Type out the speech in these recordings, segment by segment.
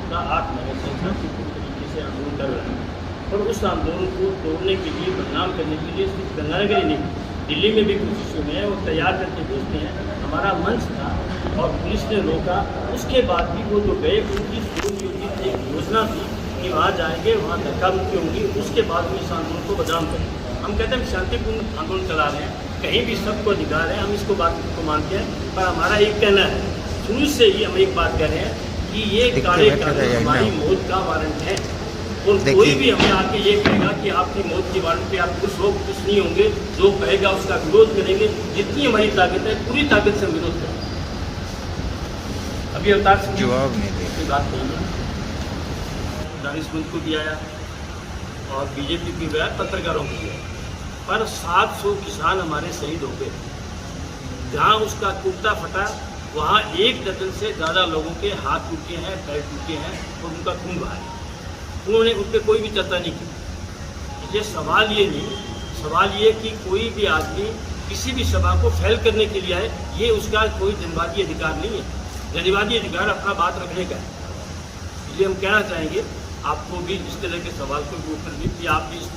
का 8 महीने से शांतिपूर्ण तरीके से आंदोलन कर रहा है और उस आंदोलन को तोड़ने के लिए, बदनाम करने के लिए सिर्फ गंगानगर ही नहीं, दिल्ली में भी कोशिश हुई है और तैयार करके भेजते हैं। हमारा मंच था और पुलिस ने रोका, उसके बाद भी वो जो गए, उनकी सुनियोजित एक योजना थी कि वहाँ जाएंगे, वहाँ धक्का मुक्की होंगी, उसके बाद वो इस आंदोलन को बदनाम करेंगे। हम कहते हैं शांतिपूर्ण आंदोलन चला रहे हैं, कहीं भी सबको अधिकार है, हम इसको बात को मानते हैं, पर हमारा एक कहना है, शुरू से ही हम एक बात कह रहे हैं कि ये काले कानून हमारी मौत का वारंट है और कोई भी हमें आके ये कहेगा कि आपकी मौत के वारंट पे आप खुश हो, खुश नहीं होंगे, जो कहेगा उसका विरोध करेंगे। जितनी हमारी ताकत है, पूरी ताकत से हम विरोध करेंगे। अभी अवतार सिंह जवाब नहीं दे की बात नहीं है, दानिशमंद को भी आया और बीजेपी की गया, पत्रकारों को भी आया, पर 700 किसान हमारे शहीद हो गए। जहाँ उसका कुर्ता फटा, वहाँ 1 दर्जन से ज़्यादा लोगों के हाथ टूटे हैं, पैर टूटे हैं और उनका खून बहा है। उन्होंने उन पर कोई भी चर्चा नहीं की। ये सवाल ये नहीं, सवाल ये कि कोई भी आदमी किसी भी सभा को फैल करने के लिए आए, ये उसका कोई जनवादी अधिकार नहीं है। जनवादी अधिकार अपना बात रखने का है। इसलिए हम कहना चाहेंगे आपको भी इस तरह के सवाल को ऊपर भी कि आप भी इस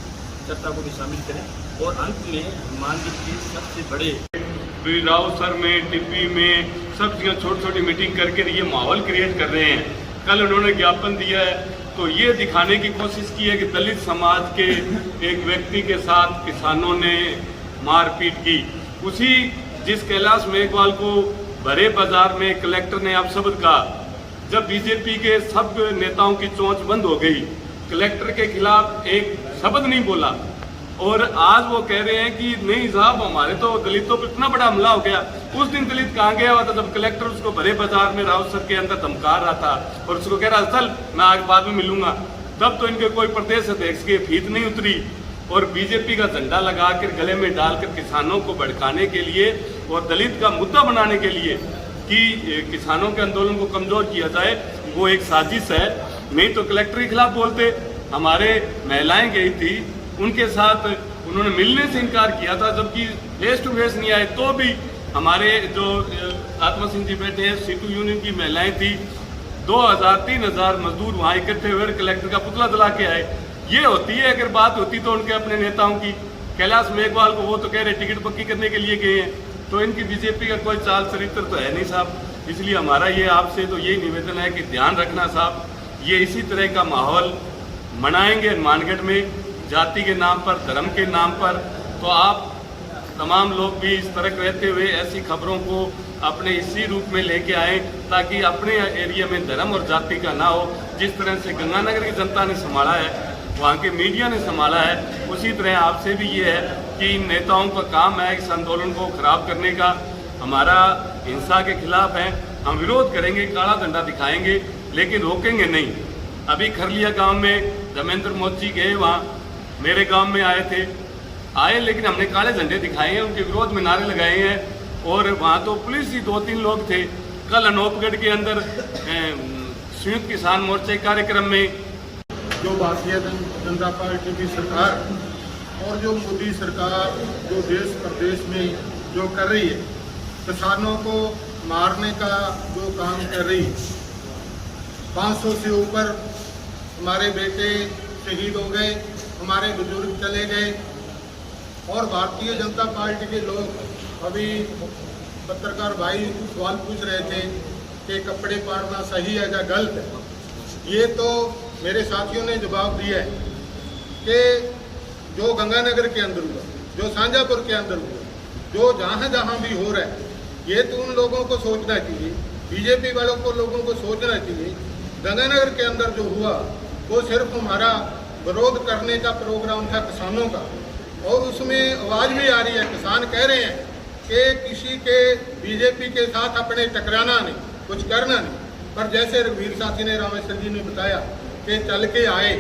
चर्चा को भी शामिल करें। और अंत में मान लीजिए सबसे बड़े राव सर में, टिप्पी में, सब जगह छोटी छोटी मीटिंग करके ये माहौल क्रिएट कर रहे हैं। कल उन्होंने ज्ञापन दिया है तो ये दिखाने की कोशिश की है कि दलित समाज के एक व्यक्ति के साथ किसानों ने मारपीट की। उसी जिस कैलाश मेघवाल को भरे बाजार में कलेक्टर ने अपशब्द कहा, जब बीजेपी के सब नेताओं की चोंच बंद हो गई, कलेक्टर के खिलाफ एक शब्द नहीं बोला और आज वो कह रहे हैं कि नहीं साहब हमारे तो दलितों पर इतना बड़ा हमला हो गया। उस दिन दलित कहाँ गया हुआ था जब कलेक्टर उसको भरे बाजार में राउत सर के अंदर धमका रहा था और उसको कह रहा चल मैं आज बाद में मिलूंगा। तब तो इनके कोई प्रदेश अध्यक्ष की फीत नहीं उतरी और बीजेपी का झंडा लगाकर गले में डालकर किसानों को भड़काने के लिए और दलित का मुद्दा बनाने के लिए कि किसानों के आंदोलन को कमजोर किया जाए, वो एक साजिश है। नहीं तो कलेक्टर के खिलाफ बोलते। हमारे महिलाएं गई थी, उनके साथ उन्होंने मिलने से इनकार किया था, जबकि फेस टू फेस नहीं आए। तो भी हमारे जो आत्मा सिंह जी बैठे हैं, सीटू यूनियन की महिलाएं थी, 2000-3000 मजदूर वहाँ इकट्ठे हुए कलेक्टर का पुतला जला के आए। ये होती है अगर बात होती तो उनके अपने नेताओं की। कैलाश मेघवाल को वो तो कह रहे टिकट पक्की करने के लिए गए हैं, तो इनकी बीजेपी का कोई चाल चरित्र तो है नहीं साहब। इसलिए हमारा ये आपसे तो यही निवेदन है कि ध्यान रखना साहब, ये इसी तरह का माहौल मनाएंगे हनुमानगढ़ में जाति के नाम पर, धर्म के नाम पर, तो आप तमाम लोग भी इस तरह रहते हुए ऐसी खबरों को अपने इसी रूप में लेके आए ताकि अपने एरिया में धर्म और जाति का ना हो। जिस तरह से गंगानगर की जनता ने संभाला है, वहाँ के मीडिया ने संभाला है, उसी तरह आपसे भी ये है कि इन नेताओं का काम है इस आंदोलन को खराब करने का। हमारा हिंसा के खिलाफ है, हम विरोध करेंगे, काला झंडा दिखाएंगे, लेकिन रोकेंगे नहीं। अभी खरलिया गांव में धर्मेंद्र मोदी गए, वहाँ मेरे गांव में आए लेकिन हमने काले झंडे दिखाए हैं, उनके विरोध में नारे लगाए हैं और वहाँ तो पुलिस ही 2-3 लोग थे। कल अनूपगढ़ के अंदर संयुक्त किसान मोर्चे कार्यक्रम में जो भारतीय जनता पार्टी की सरकार और जो मोदी सरकार जो देश प्रदेश में जो कर रही है, किसानों को मारने का जो काम कर रही है, 500 से ऊपर हमारे बेटे शहीद हो गए, हमारे बुजुर्ग चले गए और भारतीय जनता पार्टी के लोग, अभी पत्रकार भाई सवाल पूछ रहे थे कि कपड़े फाड़ना सही है या गलत है। ये तो मेरे साथियों ने जवाब दिया है कि जो गंगानगर के अंदर हुआ, जो शाहजहाँपुर के अंदर हुआ, जो जहाँ जहाँ भी हो रहा है, ये तो उन लोगों को सोचना चाहिए, बीजेपी वालों को लोगों को सोचना चाहिए। गंगानगर के अंदर जो हुआ वो सिर्फ हमारा विरोध करने का प्रोग्राम था किसानों का, और उसमें आवाज़ भी आ रही है, किसान कह रहे हैं कि किसी के बीजेपी के साथ अपने टकराना नहीं, कुछ करना नहीं। पर जैसे रघुवीर साथी ने, रामेश्वर जी ने बताया कि चल के आए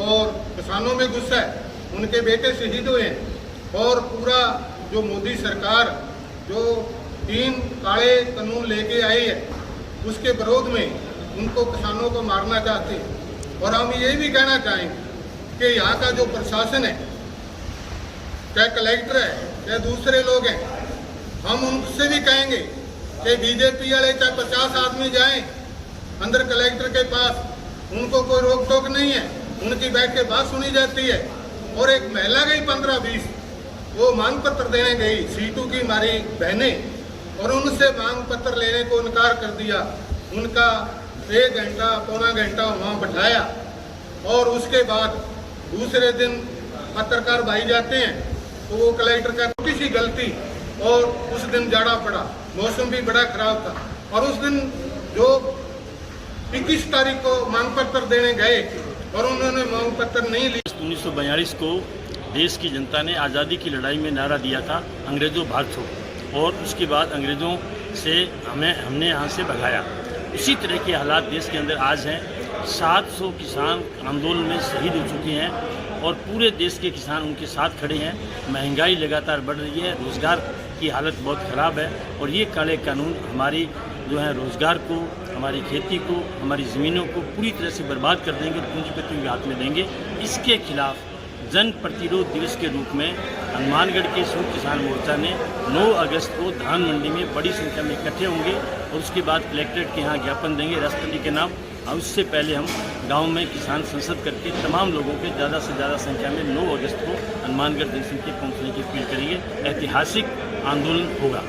और किसानों में गुस्सा है, उनके बेटे शहीद हुए हैं और पूरा जो मोदी सरकार जो 3 काले कानून लेके आई है उसके विरोध में उनको किसानों को मारना चाहते हैं। और हम ये भी कहना चाहेंगे कि यहाँ का जो प्रशासन है, चाहे कलेक्टर है चाहे दूसरे लोग हैं, हम उनसे भी कहेंगे कि बीजेपी वाले चाहे 50 आदमी जाएं अंदर कलेक्टर के पास उनको कोई रोक टोक नहीं है, उनकी बैठ के बात सुनी जाती है। और एक महिला गई 15-20, वो मांग पत्र देने गई, सीटू की हमारी बहनें, और उनसे मांग पत्र लेने को इनकार कर दिया। उनका 1 घंटा पौना घंटा वहाँ बैठाया और उसके बाद दूसरे दिन पत्रकार भाई जाते हैं तो वो कलेक्टर का छोटी सी गलती, और उस दिन जाड़ा पड़ा, मौसम भी बड़ा खराब था, और उस दिन जो 21 तारीख को मांग पत्र देने गए और उन्होंने मांग पत्र नहीं लिया। 1942 को देश की जनता ने आज़ादी की लड़ाई में नारा दिया था, अंग्रेज़ों भाग छोड़ो, और उसके बाद अंग्रेज़ों से हमने यहाँ से भगाया। इसी तरह के हालात देश के अंदर आज हैं। 700 किसान आंदोलन में शहीद हो चुके हैं और पूरे देश के किसान उनके साथ खड़े हैं। महंगाई लगातार बढ़ रही है, रोज़गार की हालत बहुत ख़राब है, और ये काले कानून हमारी जो है रोज़गार को, हमारी खेती को, हमारी ज़मीनों को पूरी तरह से बर्बाद कर देंगे, पूंजीपतियों के हाथ में देंगे। इसके खिलाफ जन प्रतिरोध दिवस के रूप में हनुमानगढ़ के संयुक्त किसान मोर्चा ने 9 अगस्त को धान मंडी में बड़ी संख्या में इकट्ठे होंगे और उसके बाद कलेक्ट्रेट के यहाँ ज्ञापन देंगे राष्ट्रपति के नाम। और उससे पहले हम गांव में किसान संसद करके तमाम लोगों के ज़्यादा से ज़्यादा संख्या में 9 अगस्त को हनुमानगढ़ जनसंख्या पहुँचने की अपील करेंगे। ऐतिहासिक आंदोलन होगा।